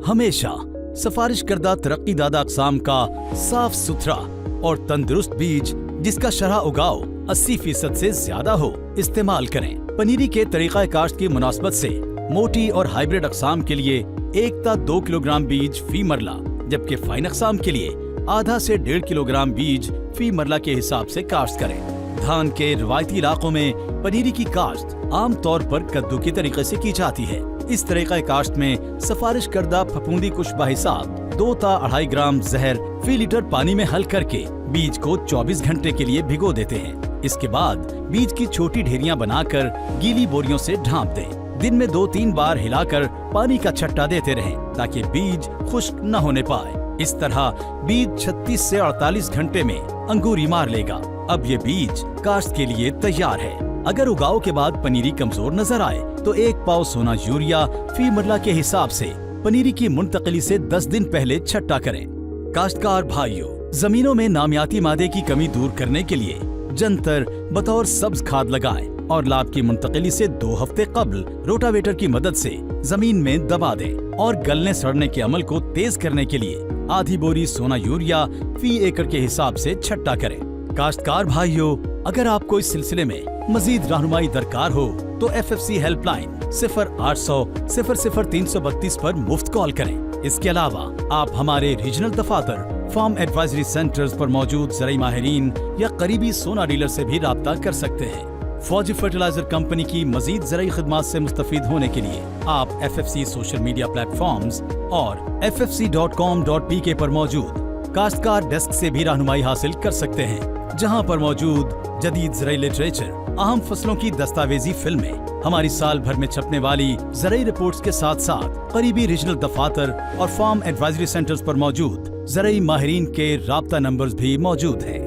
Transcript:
हमेशा सिफारिश करदा तरक्की दादा अक़साम का साफ सुथरा और तंदुरुस्त बीज जिसका शरह उगाव 80% से ज्यादा हो इस्तेमाल करें। पनीरी के तरीक़ा काश्त की मुनासबत से मोटी और हाइब्रिड अक़साम के लिए 1 ता 2 किलोग्राम बीज फी मरला, जबकि फाइन अक़साम के लिए आधा से 1.5 किलोग्राम बीज फी मरला के हिसाब से काश्त करें। धान के रवायती इलाकों में पनीरी की काश्त आम तौर पर कद्दू के तरीके से की जाती है। इस तरीक़ा काश्त में सिफारिश करदा फफूंदी कुशबा हिसाब 2 ता 2.5 ग्राम जहर फी लीटर पानी में हल करके बीज को 24 घंटे के लिए भिगो देते हैं। इसके बाद बीज की छोटी ढेरियां बनाकर गीली बोरियों से ढांप दें। दिन में 2-3 बार हिलाकर पानी का छट्टा देते रहें ताकि बीज खुश्क न होने पाए। इस तरह बीज 36 से 48 घंटे में अंगूरी मार लेगा। अब ये बीज काश्त के लिए तैयार है। अगर उगाव के बाद पनीरी कमजोर नजर आए तो 1 पाव सोना यूरिया फी मरला के हिसाब से पनीरी की मुंतकली से 10 दिन पहले छट्टा करें। काश्तकार भाइयों, जमीनों में नामियाती मादे की कमी दूर करने के लिए जंतर बतौर सब्ज खाद लगाएं और लाभ की मुंतकली से 2 हफ्ते कबल रोटावेटर की मदद से जमीन में दबा दें और गलने सड़ने के अमल को तेज करने के लिए आधी बोरी सोना यूरिया फी एकड़ के हिसाब से छट्टा करें। काश्तकार भाइयों, अगर आपको इस सिलसिले में मजीद रहनुमाई दरकार हो तो FFC हेल्पलाइन 0800 00 332 पर मुफ्त कॉल करें। इसके अलावा आप हमारे रीजनल दफातर, फार्म एडवाइजरी सेंटर्स पर मौजूद ज़राई माहिरीन या करीबी सोना डीलर से भी राब्ता कर सकते हैं। फौजी फर्टिलाइजर कंपनी की मजीद ज़राई खिदमात से मुस्तफीद होने के लिए आप FFC सोशल मीडिया प्लेटफॉर्म्स और ffc.com.pk पर मौजूद काश्तकार डेस्क से भी रहनुमाई हासिल कर सकते हैं, जहां पर मौजूद जदीद ज़राई लिटरेचर, अहम फसलों की दस्तावेजी फिल्में, हमारी साल भर में छपने वाली ज़राई रिपोर्ट्स के साथ साथ करीबी रीजनल दफातर और फार्म एडवाइजरी सेंटर्स पर मौजूद ज़राई माहिरीन के राब्ता नंबर्स भी मौजूद हैं।